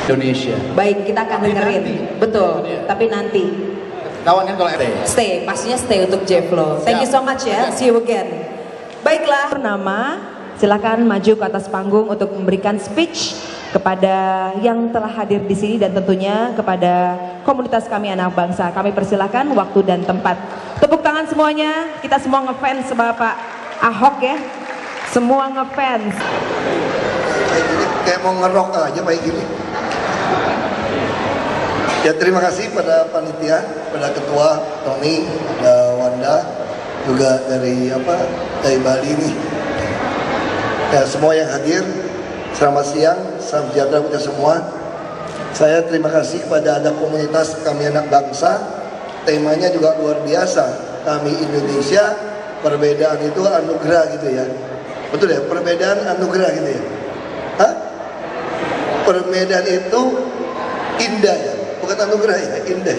Indonesia. Baik, kita akan dengerin. Betul, tapi nanti. Kawan kan kalau Stay, pastinya stay untuk Jevlo. Thank you so much ya, see you again. Baiklah, Purnama, silakan maju ke atas panggung untuk memberikan speech kepada yang telah hadir di sini dan tentunya kepada komunitas kami anak bangsa. Kami persilakan waktu dan tempat. Tepuk tangan semuanya, kita semua ngefans Bapak Ahok ya. Semua ngefans. Kayak mau ngerok aja kayak gini. Ya terima kasih pada panitia, pada ketua Tony, Wanda, juga dari Bali ini. Ya semua yang hadir, selamat siang, salam sejahtera untuk semua. Saya terima kasih kepada ada komunitas kami anak bangsa. Temanya juga luar biasa. Kami Indonesia, perbedaan itu anugerah gitu ya. Betul ya, perbedaan anugerah gitu ya. Hah? Perbedaan itu indah ya. Bukan anugerah ya, indah.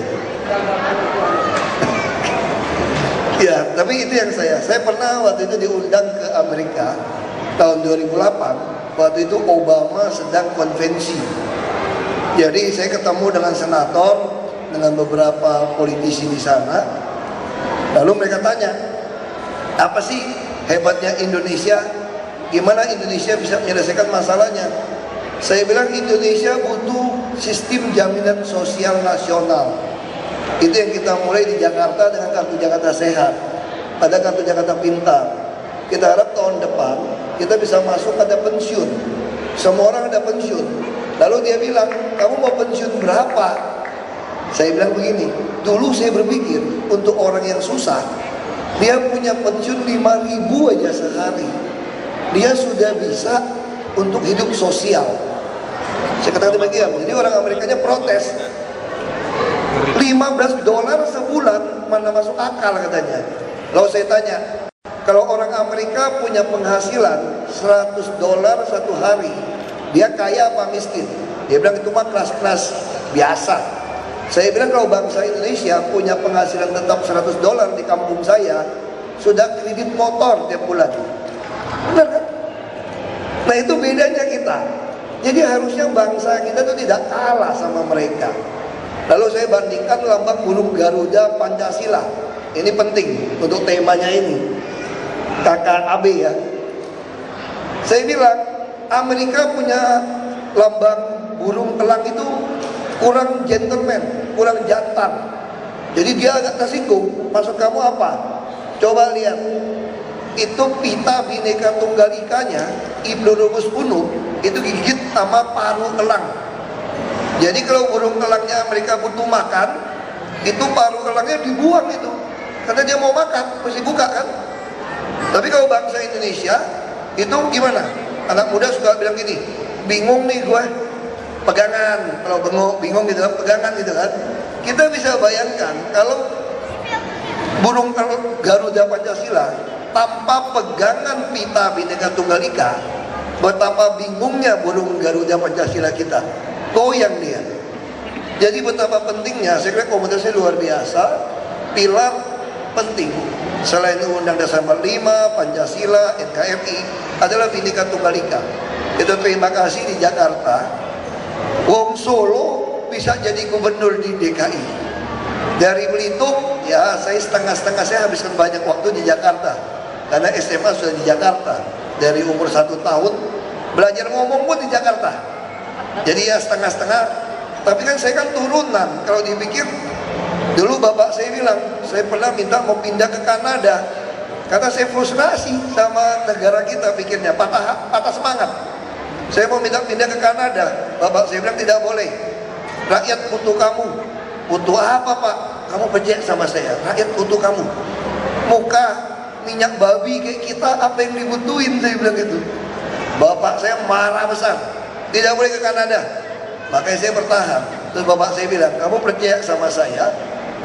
Ya, tapi itu yang saya pernah waktu itu diundang ke Amerika tahun 2008. Waktu itu Obama sedang konvensi. Jadi saya ketemu dengan senator, dengan beberapa politisi di sana. Lalu mereka tanya, apa sih hebatnya Indonesia? Gimana Indonesia bisa menyelesaikan masalahnya? Saya bilang Indonesia butuh sistem jaminan sosial nasional. Itu yang kita mulai di Jakarta dengan kartu Jakarta Sehat. Ada kartu Jakarta Pintar. Kita harap tahun depan kita bisa masuk ada pensiun. Semua orang ada pensiun. Lalu dia bilang, kamu mau pensiun berapa? Saya bilang begini, dulu saya berpikir untuk orang yang susah, dia punya pensiun 5.000 aja sehari. Dia sudah bisa untuk hidup sosial. Saya katakan demikian. Jadi orang Amerikanya protes. $15 sebulan mana masuk akal katanya. Lalu saya tanya, kalau orang Amerika punya penghasilan $100 satu hari, dia kaya apa miskin? Dia bilang itu mah kelas-kelas biasa. Saya bilang kalau bangsa Indonesia punya penghasilan tetap $100 di kampung saya, sudah kredit motor tiap bulan. Benar kan? Nah itu bedanya kita. Jadi harusnya bangsa kita itu tidak kalah sama mereka. Lalu saya bandingkan lambang burung Garuda Pancasila. Ini penting untuk temanya ini. KKAB ya. Saya bilang Amerika punya lambang burung elang itu kurang gentleman, kurang jantan. Jadi dia agak tersinggung. Maksud kamu apa? Coba lihat. Itu pita Bhinneka Tunggal Ikanya Ibnu Rumus Unu itu gigit sama paruh elang. Jadi kalau burung elangnya mereka butuh makan, itu paruh elangnya dibuang itu, karena dia mau makan mesti buka kan. Tapi kalau bangsa Indonesia itu gimana? Anak muda suka bilang gini, bingung nih gue, pegangan. Kalau bingung gitu, pegangan gitu kan. Kita bisa bayangkan kalau burung Garuda Pancasila tanpa pegangan pita Bhinneka Tunggal Ika, betapa bingungnya burung Garuda Pancasila kita, goyang dia. Jadi betapa pentingnya, saya kira komunitasnya luar biasa. Pilar penting selain Undang Dasar 45, Pancasila, NKRI adalah Bhinneka Tunggal Ika. Itu terima kasih di Jakarta. Wong Solo bisa jadi gubernur di DKI. Dari Belitung, ya saya setengah-setengah, saya habiskan banyak waktu di Jakarta. Karena SMA sudah di Jakarta. Dari umur 1 tahun, belajar ngomong pun di Jakarta. Jadi ya setengah-setengah. Tapi kan saya kan turunan. Kalau dipikir, dulu bapak saya bilang, saya pernah minta mau pindah ke Kanada. Karena saya frustrasi sama negara kita, pikirnya patah semangat. Saya mau minta pindah ke Kanada. Bapak saya bilang tidak boleh. Rakyat butuh kamu. Butuh apa pak? Kamu percaya sama saya. Rakyat butuh kamu. Muka minyak babi kayak kita, apa yang dibutuhin, saya bilang gitu. Bapak saya marah besar. Tidak boleh ke Kanada. Makanya saya bertahan. Terus bapak saya bilang, kamu percaya sama saya,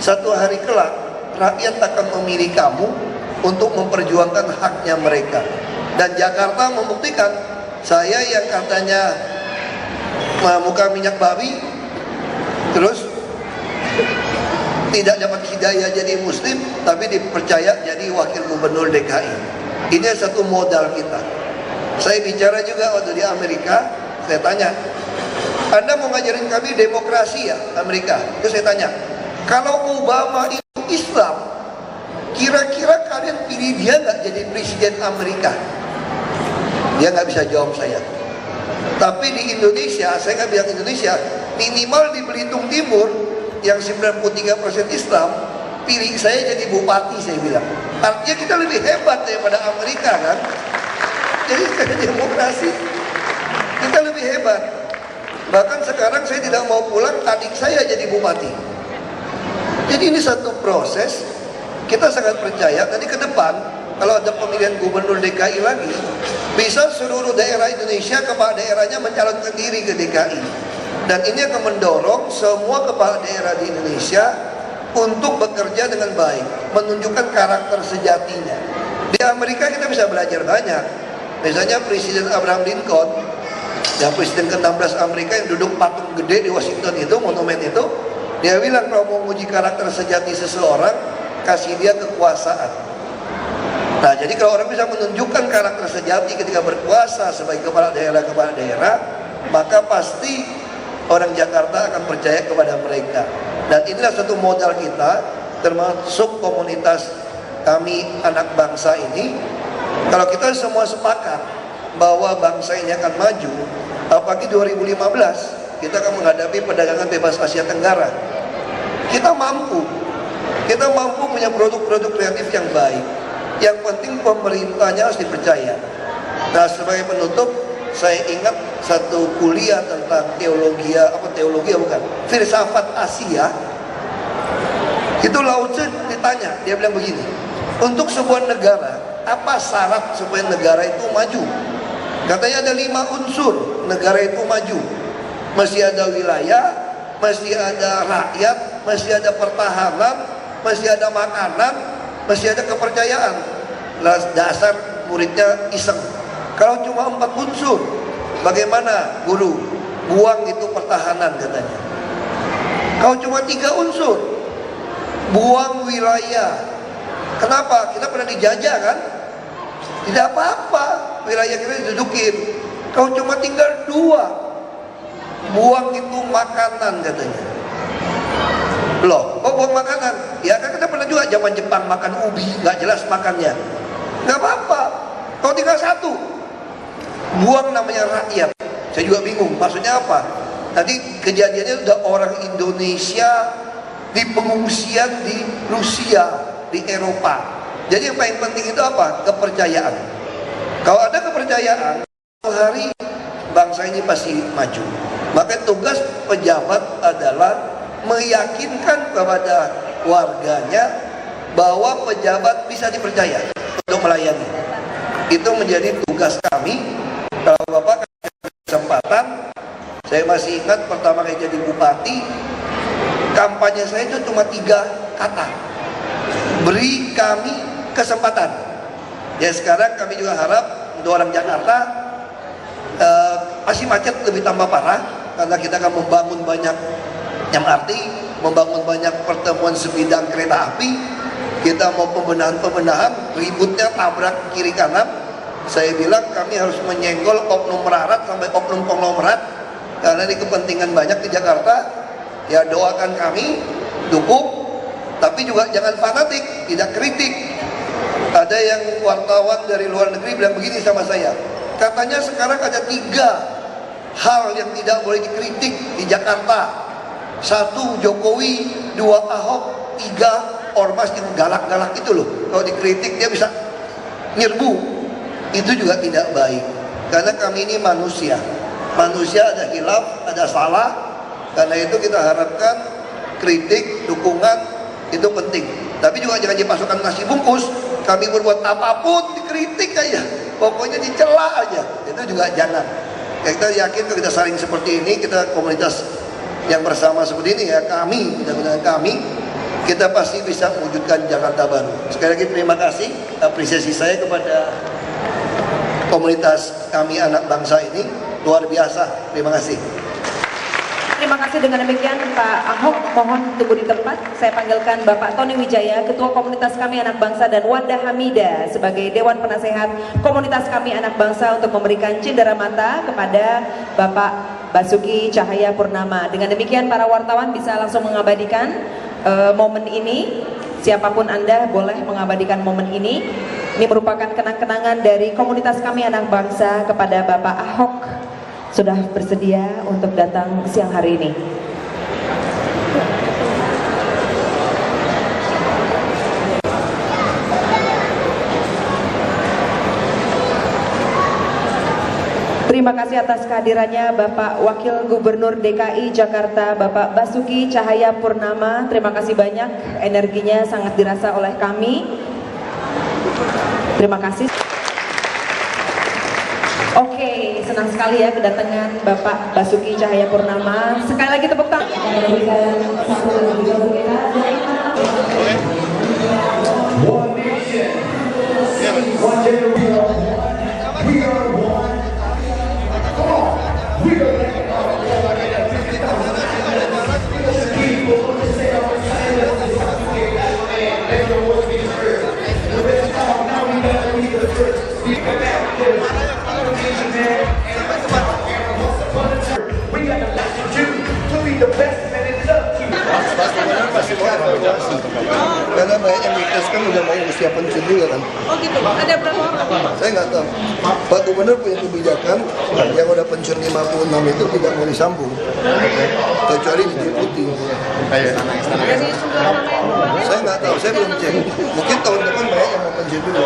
satu hari kelak rakyat akan memilih kamu untuk memperjuangkan haknya mereka. Dan Jakarta membuktikan, saya yang katanya muka minyak babi, terus tidak dapat hidayah jadi muslim, tapi dipercaya jadi wakil gubernur DKI. Ini satu modal kita. Saya bicara juga waktu di Amerika, saya tanya, Anda mau ngajarin kami demokrasi ya Amerika? Terus saya tanya, kalau Obama itu Islam, kira-kira kalian pilih dia nggak jadi presiden Amerika? Dia nggak bisa jawab saya. Tapi di Indonesia, saya nggak bilang Indonesia, minimal di Belitung Timur yang 93% Islam, pilih saya jadi bupati, saya bilang. Artinya kita lebih hebat daripada Amerika kan? Jadi secara demokrasi kita lebih hebat. Bahkan sekarang saya tidak mau pulang, adik saya jadi bupati. Jadi ini satu proses. Kita sangat percaya nanti ke depan kalau ada pemilihan gubernur DKI lagi, bisa seluruh daerah Indonesia kepala daerahnya mencalonkan diri ke DKI. Dan ini akan mendorong semua kepala daerah di Indonesia untuk bekerja dengan baik, menunjukkan karakter sejatinya. Di Amerika kita bisa belajar banyak. Misalnya Presiden Abraham Lincoln, yang Presiden ke-16 Amerika yang duduk patung gede di Washington itu, monumen itu, dia bilang kalau mau menguji karakter sejati seseorang, kasih dia kekuasaan. Nah, jadi kalau orang bisa menunjukkan karakter sejati ketika berkuasa sebagai kepala daerah, maka pasti orang Jakarta akan percaya kepada mereka. Dan inilah satu modal kita, termasuk komunitas kami anak bangsa ini. Kalau kita semua sepakat bahwa bangsa ini akan maju, apalagi 2015 kita akan menghadapi perdagangan bebas Asia Tenggara. Kita mampu punya produk-produk kreatif yang baik. Yang penting pemerintahnya harus dipercaya. Nah, sebagai penutup, saya ingat satu kuliah tentang filsafat Asia. Itu Lao Tzu ditanya, dia bilang begini, untuk sebuah negara, apa syarat supaya negara itu maju? Katanya ada 5 unsur negara itu maju. Mesti ada wilayah, mesti ada rakyat, mesti ada pertahanan, mesti ada makanan, mesti ada kepercayaan. Dasar muridnya iseng. Kalau cuma 4 unsur, bagaimana guru? Buang itu pertahanan katanya. Kalau cuma 3 unsur, buang wilayah. Kenapa? Kita pernah dijajah kan? Tidak apa-apa, wilayah kita didudukin. Kalau cuma tinggal 2, buang itu makanan katanya. Loh, kok buang makanan? Ya kan kita pernah juga zaman Jepang makan ubi, nggak jelas makannya. Nggak apa-apa. Kalau tinggal 1, buang namanya rakyat. Saya juga bingung, maksudnya apa? Tadi kejadiannya udah orang Indonesia di pengungsian di Rusia, di Eropa. Jadi yang paling penting itu apa? Kepercayaan. Kalau ada kepercayaan, suatu hari bangsa ini pasti maju. Maka tugas pejabat adalah meyakinkan kepada warganya bahwa pejabat bisa dipercaya untuk melayani. Itu menjadi tugas kami. Kalau Bapak kasih kesempatan, saya masih ingat pertama kali jadi bupati, kampanye saya itu cuma 3 kata. Beri kami kesempatan. Ya sekarang kami juga harap untuk orang Jakarta masih macet lebih tambah parah karena kita akan membangun banyak MRT, membangun banyak pertemuan sebidang kereta api. Kita mau pembenahan, ributnya tabrak kiri kanan. Saya bilang kami harus menyenggol oknum merarat sampai oknum konglomerat karena ini kepentingan banyak di Jakarta. Ya doakan kami, dukung, tapi juga jangan fanatik, tidak kritik. Ada yang wartawan dari luar negeri bilang begini sama saya, katanya sekarang ada 3 hal yang tidak boleh dikritik di Jakarta. 1 Jokowi, 2 Ahok, 3 ormas yang galak-galak itu loh. Kalau dikritik dia bisa nyerbu. Itu juga tidak baik. Karena kami ini manusia. Manusia ada hilaf, ada salah. Karena itu kita harapkan kritik, dukungan itu penting. Tapi juga jangan dipasukkan nasi bungkus. Kami berbuat apapun dikritik aja. Pokoknya dicela aja. Itu juga jangan. Kita yakin kalau kita saling seperti ini, kita komunitas yang bersama seperti ini ya, kami, mudah-mudahan kami, kita pasti bisa mewujudkan Jakarta baru. Sekali lagi terima kasih apresiasi saya kepada komunitas kami anak bangsa ini luar biasa. Terima kasih. Terima Terima kasih. Dengan demikian Pak Ahok mohon tunggu di tempat. Saya panggilkan Bapak Tony Wijaya, Ketua Komunitas Kami Anak Bangsa, dan Wanda Hamida sebagai Dewan Penasehat Komunitas Kami Anak Bangsa untuk memberikan cindera mata kepada Bapak Basuki Cahayapurnama. Dengan demikian para wartawan bisa langsung mengabadikan momen ini. Siapapun Anda boleh mengabadikan momen ini. Ini merupakan kenang-kenangan dari Komunitas Kami Anak Bangsa kepada Bapak Ahok, sudah bersedia untuk datang siang hari ini. Terima kasih atas kehadirannya Bapak Wakil Gubernur DKI Jakarta, Bapak Basuki Cahayapurnama. Terima kasih banyak, energinya sangat dirasa oleh kami. Terima kasih. Oke, senang sekali ya kedatangan Bapak Basuki Cahayapurnama. Sekali lagi tepuk tangan. One nation, one generation, we are one. Come on, we are one. People say I'm let your voice be heard. The best song, now we gotta be the first. We come back with we got to let you to be the best and it's up to you. Karena banyak yang dites kan udah mau usia pensiun juga kan. Oh gitu, ada berapa orang? Saya nggak tahu. Pak Gubernur punya kebijakan yang udah pensiun 56 itu tidak mau disambung, kecuali diikuti. Dari sebelah mana yang berubah? Saya nggak tahu, saya belum cek. Mungkin tahun depan banyak yang mau pensiun dulu.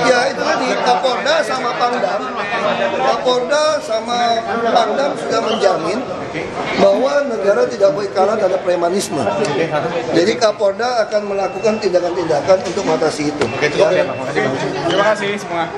Ya itu tadi Kapolda sama Pangdam, Kapolda sama Pangdam sudah menjamin bahwa negara tidak boleh kalah dalam premanisme. Jadi Kapolda akan melakukan tindakan-tindakan untuk mengatasi itu. Terima kasih semua.